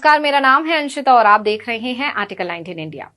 नमस्कार, मेरा नाम है अंशिता और आप देख रहे हैं आर्टिकल 19 इंडिया।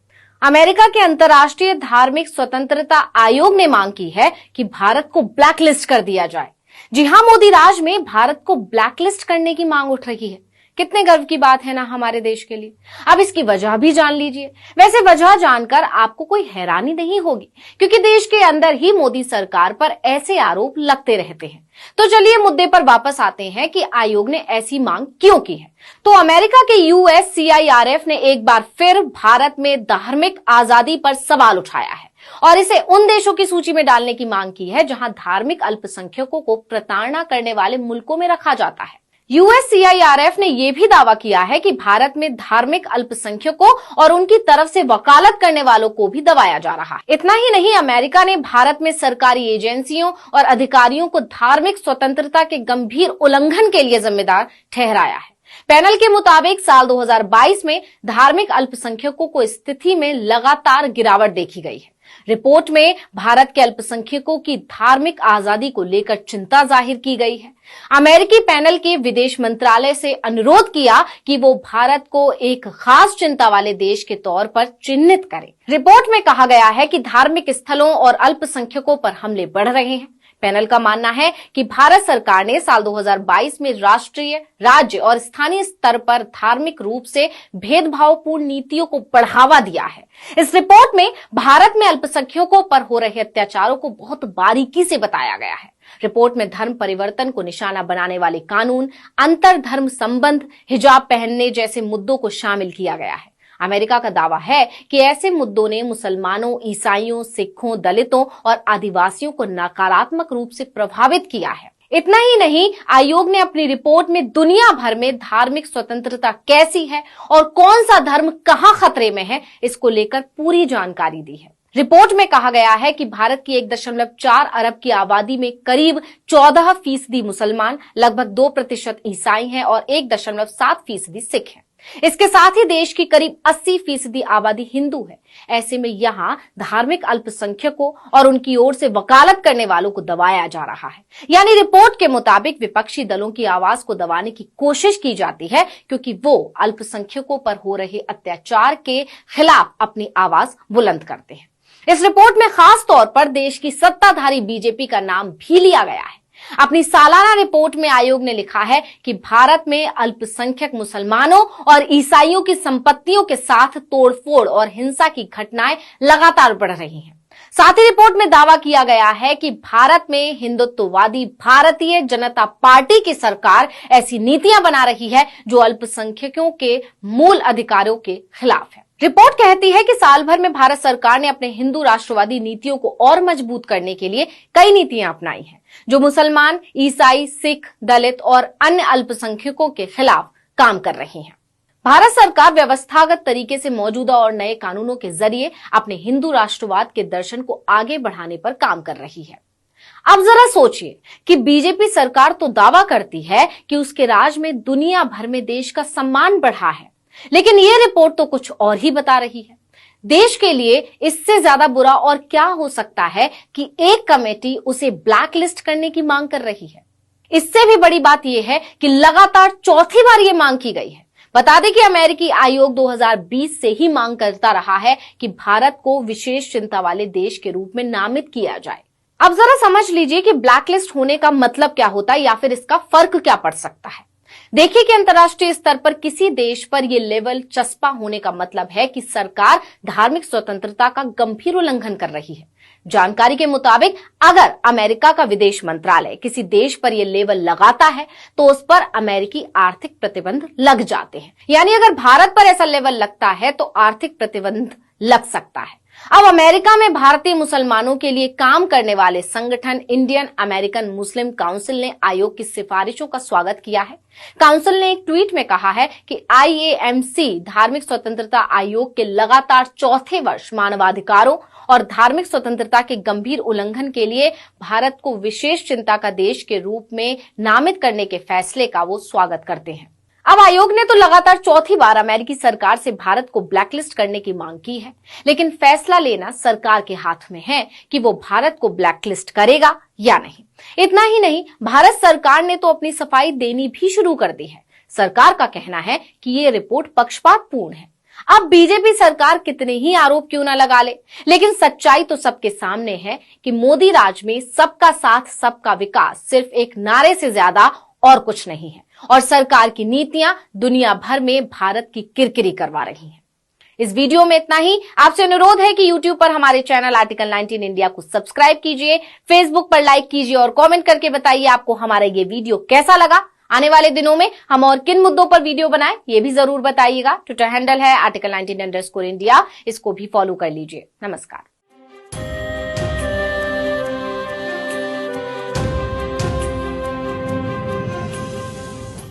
अमेरिका के अंतर्राष्ट्रीय धार्मिक स्वतंत्रता आयोग ने मांग की है कि भारत को ब्लैकलिस्ट कर दिया जाए। जी हां, मोदी राज में भारत को ब्लैकलिस्ट करने की मांग उठ रही है। कितने गर्व की बात है ना हमारे देश के लिए। अब इसकी वजह भी जान लीजिए। वैसे वजह जानकर आपको कोई हैरानी नहीं होगी, क्योंकि देश के अंदर ही मोदी सरकार पर ऐसे आरोप लगते रहते हैं। तो चलिए मुद्दे पर वापस आते हैं कि आयोग ने ऐसी मांग क्यों की है। तो अमेरिका के USCIRF ने एक बार फिर भारत में धार्मिक आजादी पर सवाल उठाया है और इसे उन देशों की सूची में डालने की मांग की है जहां धार्मिक अल्पसंख्यकों को प्रताड़ना करने वाले मुल्कों में रखा जाता है। USCIRF ने यह भी दावा किया है कि भारत में धार्मिक अल्पसंख्यकों और उनकी तरफ से वकालत करने वालों को भी दबाया जा रहा है। इतना ही नहीं, अमेरिका ने भारत में सरकारी एजेंसियों और अधिकारियों को धार्मिक स्वतंत्रता के गंभीर उल्लंघन के लिए जिम्मेदार ठहराया है। पैनल के मुताबिक साल 2022 में धार्मिक अल्पसंख्यकों को स्थिति में लगातार गिरावट देखी गई है। रिपोर्ट में भारत के अल्पसंख्यकों की धार्मिक आजादी को लेकर चिंता जाहिर की गई है। अमेरिकी पैनल के विदेश मंत्रालय से अनुरोध किया कि वो भारत को एक खास चिंता वाले देश के तौर पर चिन्हित करे। रिपोर्ट में कहा गया है कि धार्मिक स्थलों और अल्पसंख्यकों पर हमले बढ़ रहे हैं। पैनल का मानना है कि भारत सरकार ने साल 2022 में राष्ट्रीय, राज्य और स्थानीय स्तर पर धार्मिक रूप से भेदभावपूर्ण नीतियों को बढ़ावा दिया है। इस रिपोर्ट में भारत में अल्पसंख्यकों पर हो रहे अत्याचारों को बहुत बारीकी से बताया गया है। रिपोर्ट में धर्म परिवर्तन को निशाना बनाने वाले कानून, अंतर धर्म संबंध, हिजाब पहनने जैसे मुद्दों को शामिल किया गया है। अमेरिका का दावा है कि ऐसे मुद्दों ने मुसलमानों, ईसाइयों, सिखों, दलितों और आदिवासियों को नकारात्मक रूप से प्रभावित किया है। इतना ही नहीं, आयोग ने अपनी रिपोर्ट में दुनिया भर में धार्मिक स्वतंत्रता कैसी है और कौन सा धर्म कहां खतरे में है, इसको लेकर पूरी जानकारी दी है। रिपोर्ट में कहा गया है कि भारत की 1.4 अरब की आबादी में करीब 14% मुसलमान, लगभग 2% ईसाई हैं और 1.7% सिख हैं। इसके साथ ही देश की करीब 80% आबादी हिंदू है। ऐसे में यहाँ धार्मिक अल्पसंख्यकों और उनकी ओर से वकालत करने वालों को दबाया जा रहा है। यानी रिपोर्ट के मुताबिक विपक्षी दलों की आवाज को दबाने की कोशिश की जाती है, क्योंकि वो अल्पसंख्यकों पर हो रहे अत्याचार के खिलाफ अपनी आवाज बुलंद करते हैं। इस रिपोर्ट में खास तौर पर देश की सत्ताधारी बीजेपी का नाम भी लिया गया है। अपनी सालाना रिपोर्ट में आयोग ने लिखा है कि भारत में अल्पसंख्यक मुसलमानों और ईसाइयों की संपत्तियों के साथ तोड़फोड़ और हिंसा की घटनाएं लगातार बढ़ रही हैं। साथ ही रिपोर्ट में दावा किया गया है कि भारत में हिंदुत्ववादी भारतीय जनता पार्टी की सरकार ऐसी नीतियां बना रही है जो अल्पसंख्यकों के मूल अधिकारों के खिलाफ है। रिपोर्ट कहती है कि साल भर में भारत सरकार ने अपने हिंदू राष्ट्रवादी नीतियों को और मजबूत करने के लिए कई नीतियां अपनाई हैं, जो मुसलमान, ईसाई, सिख, दलित और अन्य अल्पसंख्यकों के खिलाफ काम कर रही हैं। भारत सरकार व्यवस्थागत तरीके से मौजूदा और नए कानूनों के जरिए अपने हिंदू राष्ट्रवाद के दर्शन को आगे बढ़ाने पर काम कर रही है। अब जरा सोचिए कि बीजेपी सरकार तो दावा करती है कि उसके राज में दुनिया भर में देश का सम्मान बढ़ा है, लेकिन ये रिपोर्ट तो कुछ और ही बता रही है। देश के लिए इससे ज्यादा बुरा और क्या हो सकता है कि एक कमेटी उसे ब्लैकलिस्ट करने की मांग कर रही है। इससे भी बड़ी बात यह है कि लगातार चौथी बार ये मांग की गई है। बता दें कि अमेरिकी आयोग 2020 से ही मांग करता रहा है कि भारत को विशेष चिंता वाले देश के रूप में नामित किया जाए। अब जरा समझ लीजिए कि ब्लैकलिस्ट होने का मतलब क्या होता है या फिर इसका फर्क क्या पड़ सकता है। देखिए कि अंतर्राष्ट्रीय स्तर पर किसी देश पर यह लेवल चस्पा होने का मतलब है कि सरकार धार्मिक स्वतंत्रता का गंभीर उल्लंघन कर रही है। जानकारी के मुताबिक अगर अमेरिका का विदेश मंत्रालय किसी देश पर यह लेवल लगाता है तो उस पर अमेरिकी आर्थिक प्रतिबंध लग जाते हैं। यानी अगर भारत पर ऐसा लेवल लगता है तो आर्थिक प्रतिबंध लग सकता है। अब अमेरिका में भारतीय मुसलमानों के लिए काम करने वाले संगठन इंडियन अमेरिकन मुस्लिम काउंसिल ने आयोग की सिफारिशों का स्वागत किया है। काउंसिल ने एक ट्वीट में कहा है कि IAMC धार्मिक स्वतंत्रता आयोग के लगातार चौथे वर्ष मानवाधिकारों और धार्मिक स्वतंत्रता के गंभीर उल्लंघन के लिए भारत को विशेष चिंता का देश के रूप में नामित करने के फैसले का वो स्वागत करते हैं। अब आयोग ने तो लगातार चौथी बार अमेरिकी सरकार से भारत को ब्लैकलिस्ट करने की मांग की है, लेकिन फैसला लेना सरकार के हाथ में है कि वो भारत को ब्लैकलिस्ट करेगा या नहीं। इतना ही नहीं, भारत सरकार ने तो अपनी सफाई देनी भी शुरू कर दी है। सरकार का कहना है कि ये रिपोर्ट पक्षपातपूर्ण है। अब बीजेपी सरकार कितने ही आरोप क्यों ना लगा ले, लेकिन सच्चाई तो सबके सामने है कि मोदी राज में सबका साथ सबका विकास सिर्फ एक नारे से ज्यादा और कुछ नहीं है, और सरकार की नीतियां दुनिया भर में भारत की किरकिरी करवा रही हैं। इस वीडियो में इतना ही। आपसे अनुरोध है कि YouTube पर हमारे चैनल आर्टिकल 19 इंडिया को सब्सक्राइब कीजिए, Facebook पर लाइक कीजिए और कमेंट करके बताइए आपको हमारा ये वीडियो कैसा लगा। आने वाले दिनों में हम और किन मुद्दों पर वीडियो बनाएं ये भी जरूर बताइएगा। ट्विटर हैंडल है आर्टिकल 19 _ इंडिया, इसको भी फॉलो कर लीजिए। नमस्कार।